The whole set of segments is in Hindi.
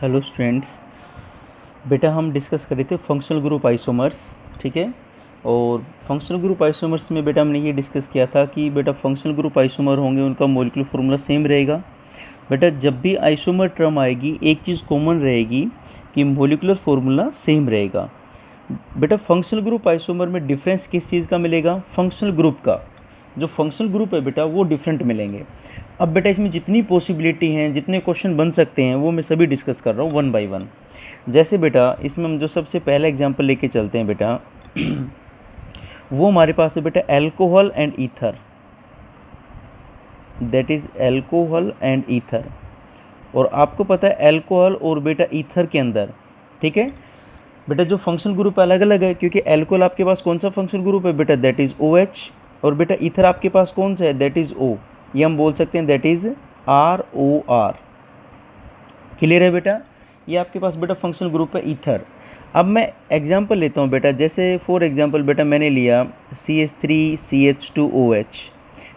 Hello students. बेटा हम डिस्कस कर रहे थे फंक्शनल ग्रुप आइसोमर्स। ठीक है। और फंक्शनल ग्रुप आइसोमर्स में बेटा हमने ये डिस्कस किया था कि बेटा फंक्शनल ग्रुप आइसोमर होंगे उनका मॉलिक्यूलर फार्मूला सेम रहेगा। बेटा जब भी आइसोमर टर्म आएगी एक चीज़ कॉमन रहेगी कि मॉलिक्यूलर फार्मूला सेम रहेगा। बेटा फंक्शनल ग्रुप आइसोमर में डिफरेंस किस चीज़ का मिलेगा? फंक्शनल ग्रुप का। जो फंक्शनल ग्रुप है बेटा वो डिफरेंट मिलेंगे। अब बेटा इसमें जितनी पॉसिबिलिटी हैं, जितने क्वेश्चन बन सकते हैं, वो मैं सभी डिस्कस कर रहा हूँ वन बाय वन। जैसे बेटा इसमें हम जो सबसे पहला एग्जांपल लेके चलते हैं बेटा वो हमारे पास है बेटा alcohol and ether. That is alcohol and ether. और आपको पता है एल्कोहल और बेटा ईथर के अंदर, ठीक है बेटा, जो फंक्शनल ग्रुप अलग अलग है, क्योंकि एल्कोहल आपके पास कौन सा फंक्शनल ग्रुप है बेटा? That is OH। और बेटा ईथर आपके पास कौन सा है? That is O। ये हम बोल सकते हैं दैट इज़ ROR। क्लियर है बेटा? ये आपके पास बेटा फंक्शनल ग्रुप है ईथर। अब मैं एग्जांपल लेता हूँ बेटा, जैसे फॉर एग्जांपल बेटा मैंने लिया CH3CH2OH।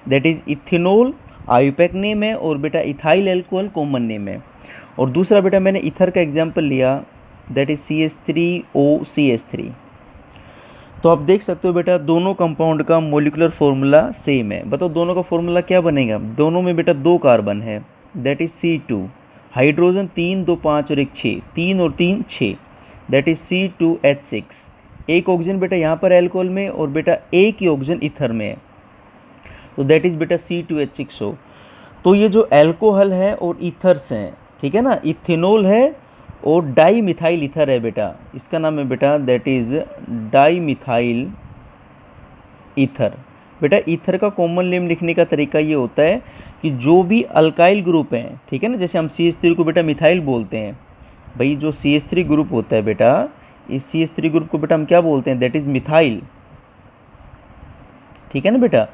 That is ethanol IUPAC name है और बेटा इथाइल एल्कोहल कॉमन नेम है। और दूसरा बेटा मैंने ईथर का एग्जांपल लिया, दैट इज़ CH3OCH3। तो आप देख सकते हो बेटा दोनों कंपाउंड का मॉलिक्यूलर फार्मूला सेम है। बताओ दोनों का फार्मूला क्या बनेगा? दोनों में बेटा 2 कार्बन है, दैट इज़ C2। हाइड्रोजन 3 2 5 और 1 6, 3 और 3 6, दैट इज़ C2H6। एक ऑक्सीजन बेटा यहाँ पर एल्कोहल में और बेटा एक ही ऑक्सीजन ईथर में है, तो दैट इज़ बेटा C2H6 हो। तो ये जो एल्कोहल है और ईथर्स हैं, ठीक है ना, इथेनॉल है और डाई मिथाइल ईथर है बेटा, इसका नाम है बेटा that is di methyl ether. बेटा ईथर का कॉमन नेम लिखने का तरीका ये होता है कि जो भी अल्काइल ग्रुप हैं, ठीक है ना, जैसे हम CH3 को बेटा मिथाइल बोलते हैं भाई, जो CH3 ग्रुप होता है बेटा, इस CH3 ग्रुप को बेटा हम क्या बोलते हैं? That is methyl. ठीक है ना बेटा?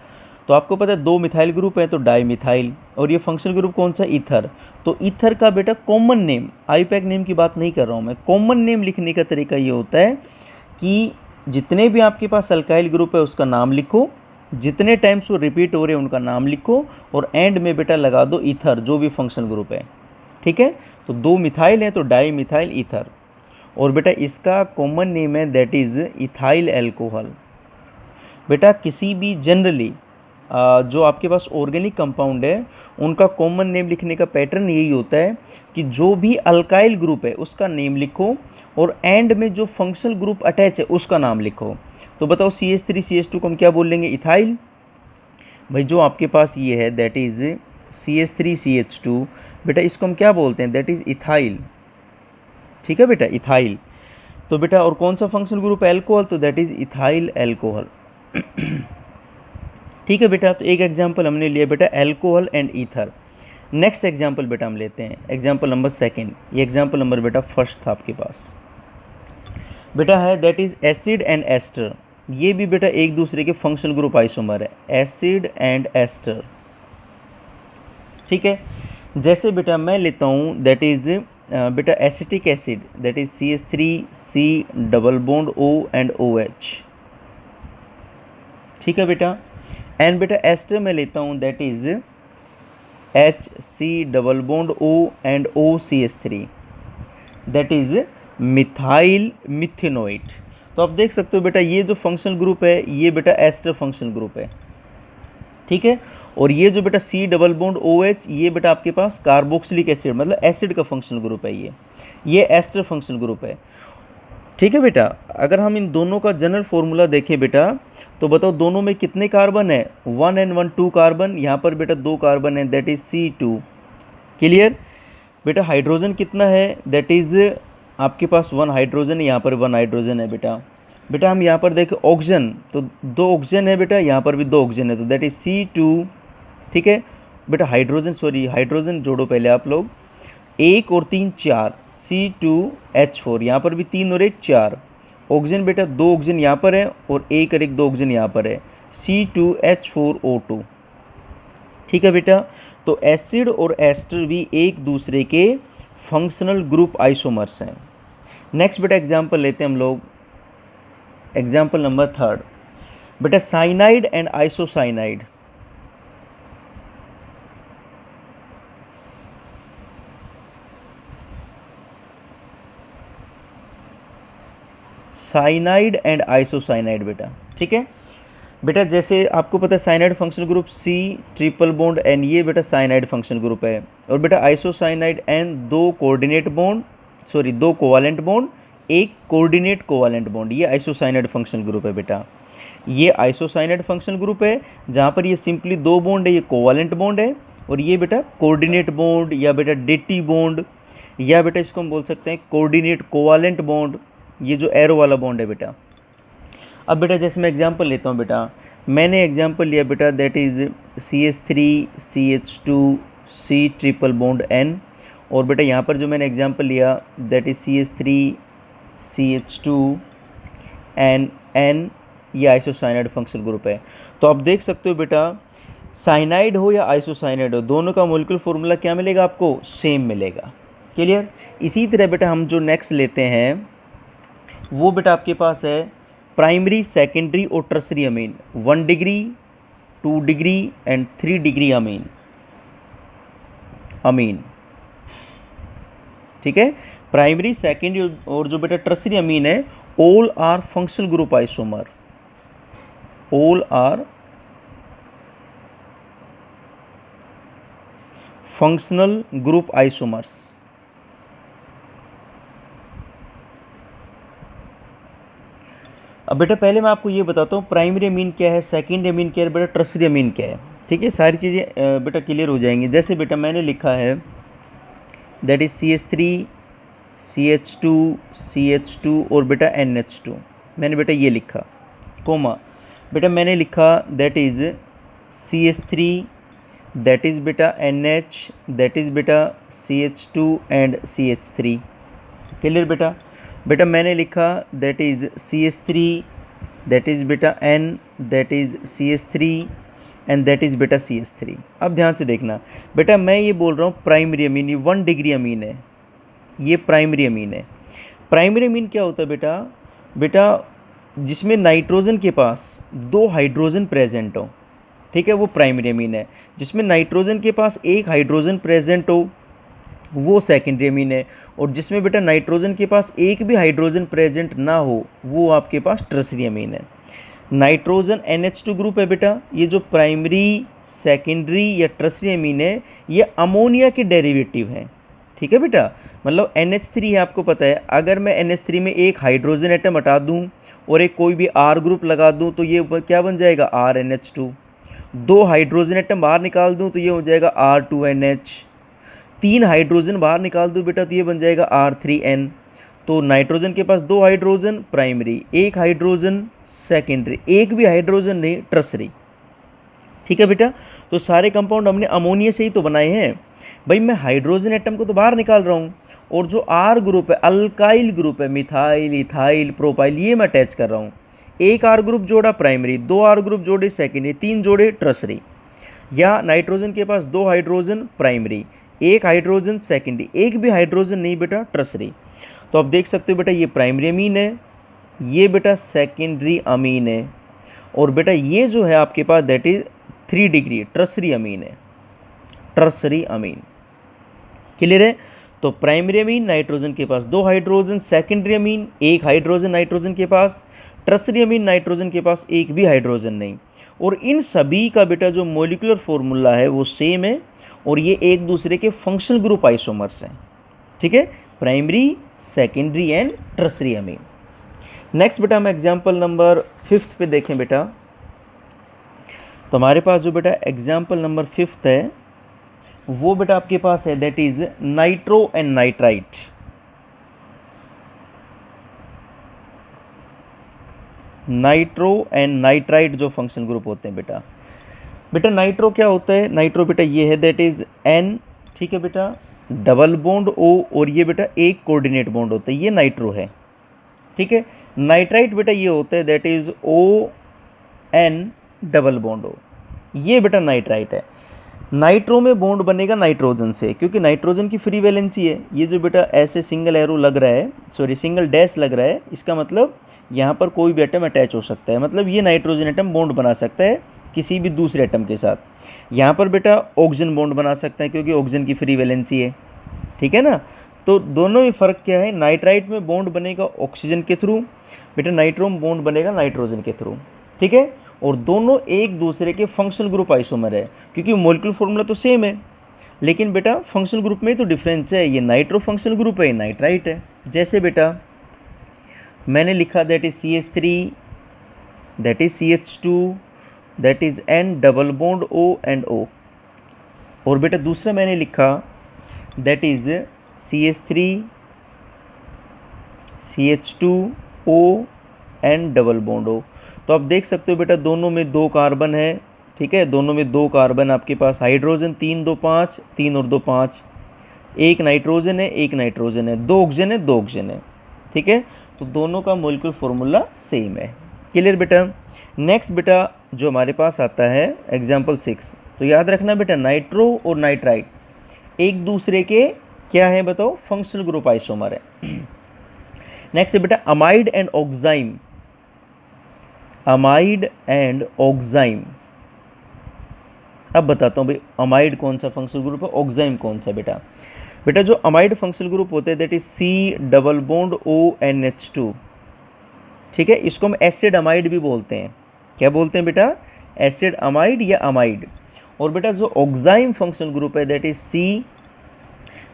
तो आपको पता है 2 मिथाइल ग्रुप है तो डाई मिथाइल, और ये फंक्शनल ग्रुप कौन सा? ईथर। तो ईथर का बेटा कॉमन नेम, आईपैक नेम की बात नहीं कर रहा हूँ मैं, कॉमन नेम लिखने का तरीका ये होता है कि जितने भी आपके पास अल्काइल ग्रुप है उसका नाम लिखो, जितने टाइम्स वो रिपीट हो रहे हैं उनका नाम लिखो, और एंड में बेटा लगा दो ईथर, जो भी फंक्शनल ग्रुप है। ठीक है? तो 2 मिथाइल हैं तो डाई मिथाइल ईथर, और बेटा इसका कॉमन नेम है दैट इज़ इथाइल एल्कोहल। बेटा किसी भी जनरली जो आपके पास ऑर्गेनिक कंपाउंड है उनका कॉमन नेम लिखने का पैटर्न यही होता है कि जो भी अल्काइल ग्रुप है उसका नेम लिखो और एंड में जो फंक्शनल ग्रुप अटैच है उसका नाम लिखो। तो बताओ CH3 CH2 को हम क्या बोल लेंगे? इथाइल। भाई जो आपके पास ये है दैट इज़ CH3 CH2, बेटा इसको हम क्या बोलते हैं? That is ethyl. ठीक है बेटा, इथाइल। तो बेटा और कौन सा फंक्शनल ग्रुप है? एल्कोहल, तो दैट इज़ इथाइल एल्कोहल। ठीक है बेटा, तो एक एग्जांपल हमने लिया बेटा alcohol and ether. Next example बेटा हम लेते हैं, एग्जांपल नंबर सेकंड। ये एग्जांपल नंबर बेटा फर्स्ट था आपके पास, बेटा है that is acid and ester. ये भी बेटा एक दूसरे के फंक्शनल ग्रुप आइसोमर है, एसिड एंड एस्टर। ठीक है? जैसे बेटा मैं लेता हूँ दैट इज़ बेटा acetic acid, that is CH3C double bond O and OH। ठीक है बेटा? एंड बेटा एस्टर में लेता हूँ that is HC double bond O and OCH3, that is methyl methanoate. तो आप देख सकते हो बेटा ये जो फंक्शनल ग्रुप है ये बेटा एस्टर फंक्शनल ग्रुप है। ठीक है? और ये जो बेटा C डबल बॉन्ड OH, ये बेटा आपके पास कार्बोक्सिलिक एसिड मतलब एसिड का फंक्शनल ग्रुप है, ये एस्टर फंक्शनल ग्रुप है। ठीक है बेटा? अगर हम इन दोनों का जनरल फॉर्मूला देखें बेटा, तो बताओ दोनों में कितने कार्बन है? 1 and 1 2 कार्बन, यहाँ पर बेटा 2 कार्बन है, दैट इज़ C2। क्लियर? बेटा हाइड्रोजन कितना है? दैट इज़ आपके पास 1 हाइड्रोजन है, यहाँ पर 1 हाइड्रोजन है बेटा। बेटा हम यहाँ पर देखें ऑक्सीजन, तो 2 ऑक्सीजन है बेटा, यहाँ पर भी 2 ऑक्सीजन है, तो दैट इज़ C2। ठीक है बेटा? हाइड्रोजन सॉरी हाइड्रोजन जोड़ो पहले आप लोग, 1 और 3 4, C2H4, यहाँ पर भी 3 और 1 4। ऑक्सीजन बेटा 2 ऑक्सीजन यहाँ पर है और 1 और 1 2 ऑक्सीजन यहाँ पर है, C2H4O2। ठीक है बेटा? तो एसिड और एस्टर भी एक दूसरे के फंक्शनल ग्रुप आइसोमर्स हैं। नेक्स्ट बेटा एग्जांपल लेते हैं हम लोग, एग्जांपल नंबर थर्ड, बेटा cyanide and isocyanide. Cyanide and isocyanide बेटा, ठीक है बेटा। जैसे आपको पता है cyanide functional group C triple bond N, ये बेटा साइनाइड फंक्शनल ग्रुप है। और बेटा आइसोसाइनाइड N दो कोवालेंट बॉन्ड, एक कोऑर्डिनेट कोवालेंट बॉन्ड, ये आइसोसाइनाइड फंक्शनल ग्रुप है बेटा। ये आइसोसाइनाइड फंक्शनल ग्रुप है जहाँ पर ये सिंपली दो बॉन्ड है, ये कोवालेंट बॉन्ड है, और ये बेटा कोऑर्डिनेट बॉन्ड या बेटा डेटी बॉन्ड, या बेटा इसको हम बोल सकते हैं कोऑर्डिनेट कोवालेंट बॉन्ड, ये जो एरो वाला बॉन्ड है बेटा। अब बेटा जैसे मैं एग्जांपल लेता हूँ बेटा, मैंने एग्जांपल लिया बेटा that is CH3CH2 C triple bond N, और बेटा यहाँ पर जो मैंने एग्जांपल लिया दैट इज़ CH3CH2 N, ये आइसोसाइनाइड फंक्शनल ग्रुप है। तो आप देख सकते हो बेटा साइनाइड हो या आइसोसाइनाइड हो, दोनों का मोलिकुलर फॉर्मूला क्या मिलेगा आपको, सेम मिलेगा। क्लियर। इसी तरह बेटा हम जो नेक्स्ट लेते हैं वो बेटा आपके पास है प्राइमरी, सेकेंडरी और tertiary amine, 1 degree, 2 degree and 3 degree amine, ठीक है। प्राइमरी, सेकेंडरी और जो बेटा टर्सरी अमीन है, all are functional group isomer, all are functional group isomers. अब बेटा पहले मैं आपको ये बताता हूँ प्राइमरी अमीन क्या है, सेकेंडरी अमीन क्या है, बेटा टर्सरी अमीन क्या है, ठीक है। सारी चीज़ें बेटा क्लियर हो जाएंगी। जैसे बेटा मैंने लिखा है दैट इज़ CH3 CH2 और बेटा NH2, मैंने बेटा ये लिखा कोमा, बेटा मैंने लिखा that is CH3 that is बेटा NH दैट इज़ बेटा CH2 एंड CH3। क्लियर बेटा। बेटा मैंने लिखा that is CH3 that is बेटा N that is CH3 and that is बेटा CH3। अब ध्यान से देखना बेटा, मैं ये बोल रहा हूँ प्राइमरी अमीन, ये 1 डिग्री अमीन है, ये प्राइमरी अमीन है। प्राइमरी अमीन क्या होता है बेटा, बेटा जिसमें नाइट्रोजन के पास 2 हाइड्रोजन प्रेजेंट हो, ठीक है, वो प्राइमरी अमीन है। जिसमें नाइट्रोजन के पास 1 हाइड्रोजन प्रेजेंट हो वो सेकेंडरी अमीन है, और जिसमें बेटा नाइट्रोजन के पास एक भी हाइड्रोजन प्रेजेंट ना हो वो आपके पास टर्सरी अमीन है। नाइट्रोजन NH2 ग्रुप है बेटा, ये जो प्राइमरी, सेकेंडरी या टर्सरी अमीन है ये अमोनिया के डेरिवेटिव हैं, ठीक है बेटा। मतलब NH3 है, आपको पता है, अगर मैं NH3 में एक हाइड्रोजन एटम हटा दूं और एक कोई भी R ग्रुप लगा दूं तो ये क्या बन जाएगा, RNH2। 2 हाइड्रोजन एटम बाहर निकाल दूं तो ये हो जाएगा R2NH। 3 हाइड्रोजन बाहर निकाल दूं बेटा तो ये बन जाएगा R3N। तो नाइट्रोजन के पास 2 हाइड्रोजन प्राइमरी, 1 हाइड्रोजन सेकेंडरी, एक भी हाइड्रोजन नहीं टर्सरी, ठीक है बेटा। तो सारे कंपाउंड हमने अमोनिया से ही तो बनाए हैं भाई। मैं हाइड्रोजन एटम को तो बाहर निकाल रहा हूँ, और जो R ग्रुप है, अल्काइल ग्रुप है, मिथाइल, इथाइल, प्रोपाइल, ये मैं अटैच कर रहा हूँ। 1 R ग्रुप जोड़ा प्राइमरी, 2 R ग्रुप जोड़े सेकेंडरी, 3 जोड़े टर्सरी। या नाइट्रोजन के पास 2 हाइड्रोजन प्राइमरी, 1 हाइड्रोजन सेकेंडरी, एक भी हाइड्रोजन नहीं बेटा टर्सरी। तो आप देख सकते हो बेटा ये प्राइमरी अमीन है, ये बेटा सेकेंडरी अमीन है, और बेटा ये जो है आपके पास that is 3 degree tertiary amine है, टर्सरी अमीन। क्लियर है। तो प्राइमरी अमीन नाइट्रोजन के पास 2 hydrogen, secondary amine 1 hydrogen nitrogen के पास, टर्सरी अमीन नाइट्रोजन के पास एक भी हाइड्रोजन नहीं। और इन सभी का बेटा जो मोलिकुलर फॉर्मूला है वो सेम है, और ये एक दूसरे के फंक्शनल ग्रुप आइसोमर्स हैं, ठीक है, primary, secondary and tertiary amine. Next बेटा हम एग्जाम्पल नंबर 5 पे देखें बेटा, तो हमारे पास जो बेटा एग्जाम्पल नंबर 5 है वो बेटा आपके पास है that is nitro and nitrite. Nitro and nitrite जो फंक्शनल ग्रुप होते हैं बेटा, बेटा नाइट्रो क्या होता है, नाइट्रो बेटा ये है दैट इज N, ठीक है बेटा, डबल बॉन्ड O, और ये बेटा एक कोऑर्डिनेट बॉन्ड होता है, ये नाइट्रो है, ठीक है। नाइट्राइट बेटा ये होता है that is ON double bond O, ये बेटा नाइट्राइट है। नाइट्रो में बॉन्ड बनेगा नाइट्रोजन से, क्योंकि नाइट्रोजन की फ्री वैलेंसी है। ये जो बेटा ऐसे सिंगल एरो लग रहा है, सॉरी सिंगल डैश लग रहा है, इसका मतलब यहाँ पर कोई भी एटम अटैच हो सकता है, मतलब ये नाइट्रोजन एटम बॉन्ड बना सकता है किसी भी दूसरे एटम के साथ। यहाँ पर बेटा ऑक्सीजन बॉन्ड बना सकता है क्योंकि ऑक्सीजन की फ्री वैलेंसी है, ठीक है ना। तो दोनों में फ़र्क क्या है, नाइट्राइट में बॉन्ड बनेगा ऑक्सीजन के थ्रू, बेटा नाइट्रो में बॉन्ड बनेगा नाइट्रोजन के थ्रू, ठीक है। और दोनों एक दूसरे के फंक्शनल ग्रुप आइसोमर है, क्योंकि मोलिकुलर फॉर्मूला तो सेम है, लेकिन बेटा फंक्शनल ग्रुप में तो डिफरेंस है, ये नाइट्रो फंक्शनल ग्रुप है, ये नाइट्राइट है। जैसे बेटा मैंने लिखा that is CH3, that is CH2, that is N double bond O and O। और बेटा दूसरा मैंने लिखा that is CH3, CH2, O and double bond O। तो आप देख सकते हो बेटा दोनों में 2 कार्बन है, ठीक है, दोनों में 2 कार्बन आपके पास, हाइड्रोजन 3 2 5, 3 और 2 5, एक नाइट्रोजन है, एक नाइट्रोजन है, 2 ऑक्सीजन है, 2 ऑक्सीजन है, ठीक है। तो दोनों का मोलिकुलर फॉर्मूला सेम है। क्लियर बेटा। नेक्स्ट बेटा जो हमारे पास आता है एग्जाम्पल 6, तो याद रखना बेटा नाइट्रो और नाइट्राइट एक दूसरे के क्या है बताओ, फंक्शनल ग्रुप आइसोमर है। नेक्स्ट है बेटा amide and oxime, amide and oxime. अब बताता हूँ भाई अमाइड कौन सा फंक्शनल ग्रुप है, ऑक्साइम कौन सा। बेटा बेटा जो अमाइड फंक्शनल ग्रुप होते हैं that is C double bond ONH2, ठीक है, इसको हम एसिड अमाइड भी बोलते हैं। क्या बोलते हैं बेटा, एसिड अमाइड या अमाइड। और बेटा जो ऑक्साइम फंक्शनल ग्रुप है that is C,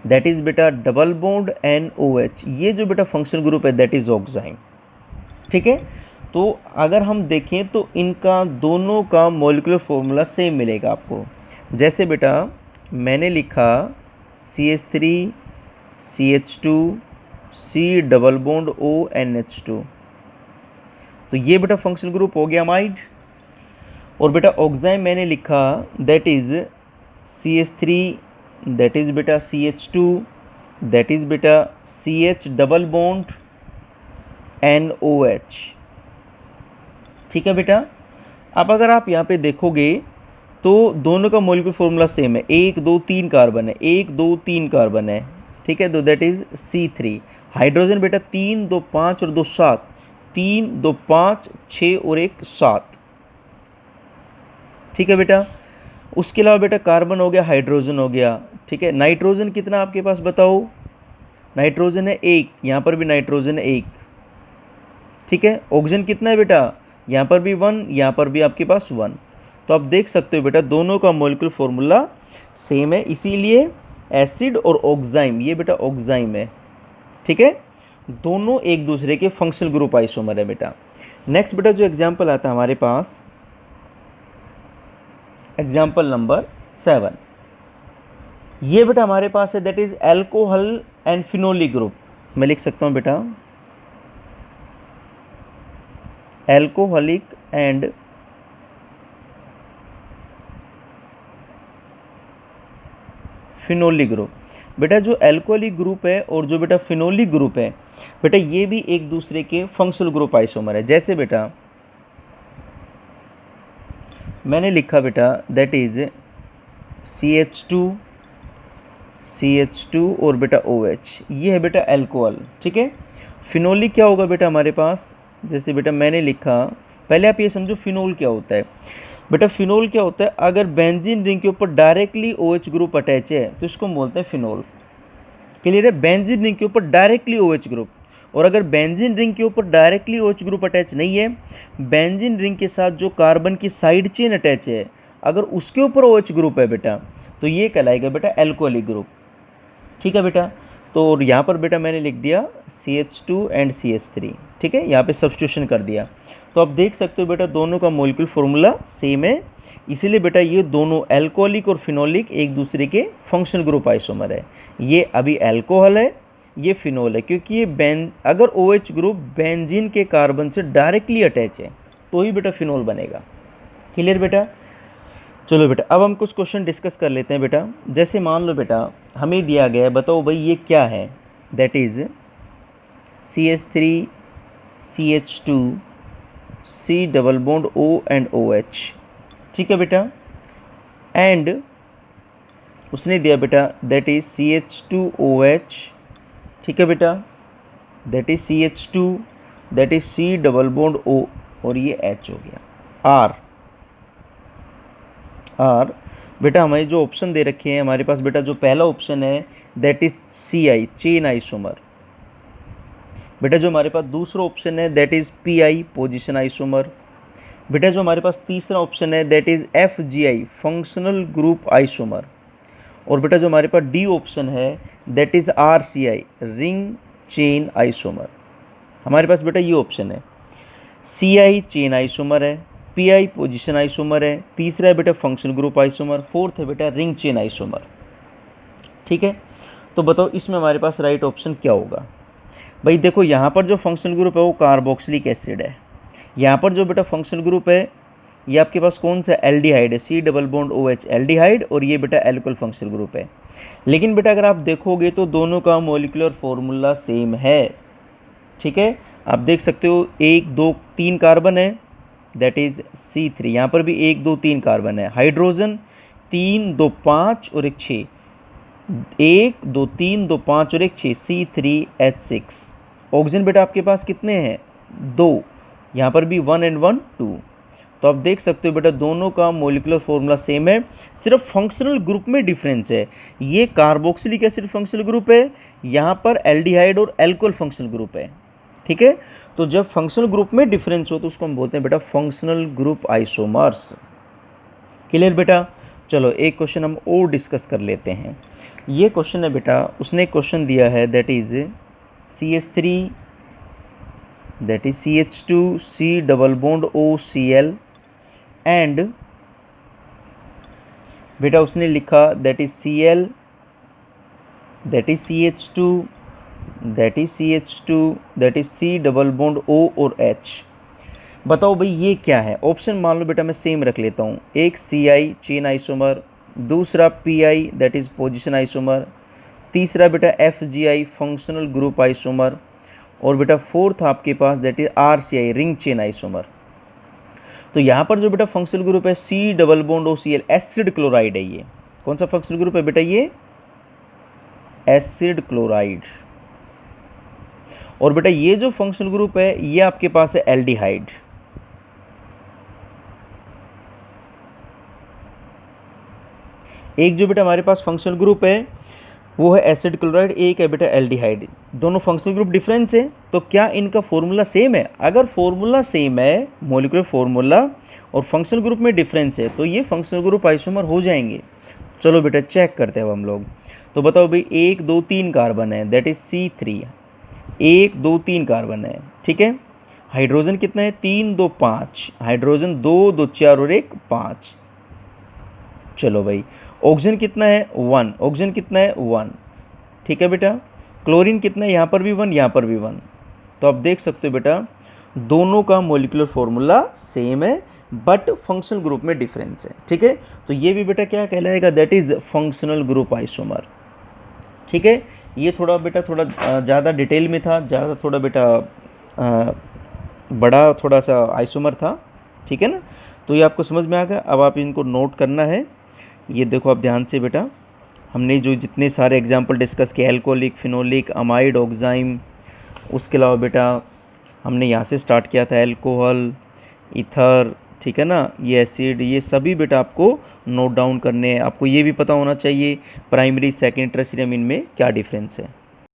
that is बेटा डबल बॉन्ड NOH, ये जो बेटा फंक्शनल ग्रुप है दैट इज ऑक्साइम, ठीक है। तो अगर हम देखें तो इनका दोनों का मॉलिक्यूलर फॉर्मूला सेम मिलेगा आपको। जैसे बेटा मैंने लिखा CH3, CH2, C double bond ONH2, तो ये बेटा फंक्शनल ग्रुप हो गया अमाइड। और बेटा ऑक्साइम मैंने लिखा that is CH3, that is बेटा CH2, दैट इज बेटा CH डबल बॉन्ड NOH, ठीक है बेटा। अब अगर आप यहाँ पे देखोगे तो दोनों का मॉलिक्यूलर फॉर्मूला सेम है, 1 2 3 कार्बन है, 1 2 3 कार्बन है, ठीक है, तो दैट इज C3। हाइड्रोजन बेटा 3 2 5 और 2 7, 3 2 5 6 और 1 7, ठीक है बेटा। उसके अलावा बेटा कार्बन हो गया, हाइड्रोजन हो गया, ठीक है। नाइट्रोजन कितना आपके पास बताओ, नाइट्रोजन है 1, यहाँ पर भी नाइट्रोजन है 1, ठीक है। ऑक्सीजन कितना है बेटा, यहाँ पर भी 1, यहाँ पर भी आपके पास 1। तो आप देख सकते हो बेटा दोनों का मॉलिक्यूलर फॉर्मूला सेम है, इसीलिए एसिड और ऑक्साइम, ये बेटा ऑक्साइम है, ठीक है, दोनों एक दूसरे के फंक्शनल ग्रुप आइसोमर है बेटा। नेक्स्ट बेटा जो एग्जाम्पल आता है हमारे पास एग्जाम्पल नंबर 7, ये बेटा हमारे पास है that is alcohol and phenolic group. मैं लिख सकता हूँ बेटा एल्कोहलिक एंड फिनोलिक ग्रुप। बेटा जो एल्कोहलिक ग्रुप है और जो बेटा फिनोलिक ग्रुप है बेटा ये भी एक दूसरे के फंक्शनल ग्रुप आइसोमर है। जैसे बेटा मैंने लिखा बेटा दैट इज CH2, CH2 और बेटा OH, ये है बेटा एल्कोहल, ठीक है। फिनोलिक क्या होगा बेटा हमारे पास, जैसे बेटा मैंने लिखा, पहले आप ये समझो फिनोल क्या होता है। बेटा फिनोल क्या होता है, अगर बेंजीन रिंग के ऊपर डायरेक्टली OH ग्रुप अटैच है तो इसको बोलते हैं फिनोल। क्लियर है, बेंजीन रिंग के ऊपर डायरेक्टली OH ग्रुप। और अगर बेंजीन रिंग के ऊपर डायरेक्टली OH ग्रुप अटैच नहीं है, बेंजीन रिंग के साथ जो कार्बन की साइड चेन अटैच है अगर उसके ऊपर OH ग्रुप है बेटा तो ये कहलाएगा बेटा एल्कोहलिक ग्रुप, ठीक है बेटा। तो और यहाँ पर बेटा मैंने लिख दिया CH2 एंड CH3, ठीक है, यहाँ पे सब्स्टिट्यूशन कर दिया। तो आप देख सकते हो बेटा दोनों का मॉलिक्यूलर फॉर्मूला सेम है, इसीलिए बेटा ये दोनों एल्कोहलिक और फिनोलिक एक दूसरे के फंक्शनल ग्रुप आइसोमर है। ये अभी एल्कोहल है, ये फिनोल है, क्योंकि ये अगर OH ग्रुप बेंजीन के कार्बन से डायरेक्टली अटैच है तो ही बेटा फिनोल बनेगा। क्लियर बेटा। चलो बेटा अब हम कुछ क्वेश्चन डिस्कस कर लेते हैं बेटा। जैसे मान लो बेटा हमें दिया गया है, बताओ भाई ये क्या है, that is CH3, CH2, C double bond O and OH, ठीक है बेटा। एंड उसने दिया बेटा दैट इज CH2OH, ठीक है बेटा, that is CH2, that is C double bond O और ये H हो गया R। बेटा हमें जो ऑप्शन दे रखे हैं हमारे पास, बेटा जो पहला ऑप्शन है that is CI chain isomer. बेटा जो हमारे पास दूसरा ऑप्शन है that is PI position isomer. बेटा जो हमारे पास तीसरा ऑप्शन है that is FGI functional group isomer. और बेटा जो हमारे पास D ऑप्शन है that is RCI ring chain isomer. हमारे पास बेटा ये ऑप्शन है, CI चेन आइसोमर है, PI पोजीशन आइसोमर है, तीसरा है बेटा फंक्शनल ग्रुप आइसोमर, फोर्थ है बेटा रिंग चेन आइसोमर। ठीक है, तो बताओ इसमें हमारे पास राइट ऑप्शन क्या होगा। भाई देखो यहाँ पर जो फंक्शनल ग्रुप है वो कार्बोक्सिलिक एसिड है। यहाँ पर जो बेटा फंक्शनल ग्रुप है ये आपके पास कौन सा एल्डिहाइड है, C double bond OH aldehyde, और ये बेटा एल्कोहल फंक्शनल ग्रुप है। लेकिन बेटा अगर आप देखोगे तो दोनों का मॉलिक्यूलर फॉर्मूला सेम है। ठीक है, आप देख सकते हो 1 2 3 कार्बन है दैट इज C3। यहाँ पर भी 1 2 3 कार्बन है। हाइड्रोजन 3 2 5 और एक 6, 1 2 3 2 5 और एक 6 C3H6। ऑक्सीजन बेटा आपके पास कितने हैं, 2, यहाँ पर भी 1 एंड 1 2। तो आप देख सकते हो बेटा दोनों का मॉलिक्यूलर फॉर्मूला सेम है, सिर्फ फंक्शनल ग्रुप में डिफरेंस है। ये कार्बोक्सिलिक एसिड फंक्शनल ग्रुप है, यहाँ पर एल्डिहाइड और एल्कोहल फंक्शनल ग्रुप है। ठीक है, तो जब फंक्शनल ग्रुप में डिफरेंस हो तो उसको हम बोलते हैं बेटा फंक्शनल ग्रुप आइसोमर्स। क्लियर बेटा, चलो एक क्वेश्चन हम और डिस्कस कर लेते हैं। ये क्वेश्चन है बेटा, उसने एक क्वेश्चन दिया है that is CH3 that is CH2 C double bond OCl and बेटा उसने लिखा that is Cl that is CH2 that is CH2 that is C double bond O और H। बताओ भाई ये क्या है। ऑप्शन मान लो बेटा मैं सेम रख लेता हूँ, एक CI चेन आइसोमर, दूसरा PI that is position isomer, तीसरा बेटा FGI फंक्शनल ग्रुप आइसोमर, और बेटा फोर्थ आपके पास that is RCI ring chain isomer. तो यहाँ पर जो बेटा फंक्शनल ग्रुप है C double bond OCl acid chloride है। ये कौन सा फंक्शनल ग्रुप है बेटा, ये एसिड क्लोराइड। और बेटा ये जो फंक्शनल ग्रुप है ये आपके पास है एल्डिहाइड। एक जो बेटा हमारे पास फंक्शनल ग्रुप है वो है एसिड क्लोराइड, एक है बेटा एल्डिहाइड। दोनों फंक्शनल ग्रुप डिफरेंस है, तो क्या इनका फॉर्मूला सेम है। अगर फॉर्मूला सेम है मॉलिक्यूलर फॉर्मूला और फंक्शनल ग्रुप में डिफरेंस है तो ये फंक्शनल ग्रुप आइसोमर हो जाएंगे। चलो बेटा चेक करते हैं अब हम लोग। तो बताओ भाई 1 2 3 कार्बन है दैट इज C3, 1 2 3 कार्बन है। ठीक है, हाइड्रोजन कितना है 3 2 5, हाइड्रोजन 2 2 4 और 1 5। चलो भाई ऑक्सीजन कितना है 1, ऑक्सीजन कितना है 1। ठीक है बेटा, क्लोरीन कितना है, यहाँ पर भी 1 यहाँ पर भी 1। तो आप देख सकते हो बेटा दोनों का मॉलिक्यूलर फॉर्मूला सेम है बट फंक्शनल ग्रुप में डिफरेंस है। ठीक है, तो ये भी बेटा क्या कहलाएगा, that is functional group isomer. ठीक है, ये थोड़ा बेटा थोड़ा ज़्यादा डिटेल में था, ज़्यादा थोड़ा बेटा बड़ा थोड़ा सा आइसोमर था। ठीक है ना, तो ये आपको समझ में आ गया। अब आप इनको नोट करना है। ये देखो आप ध्यान से बेटा, हमने जो जितने सारे एग्जाम्पल डिस्कस किए एल्कोहलिक, फिनोलिक, अमाइड, ऑक्साइम, उसके अलावा बेटा हमने यहाँ से स्टार्ट किया था एल्कोहल, ईथर, ठीक है ना, ये एसिड, ये सभी बेटा आपको नोट डाउन करने हैं। आपको ये भी पता होना चाहिए प्राइमरी सेकेंडरी टर्शियरी इनमें क्या डिफरेंस है।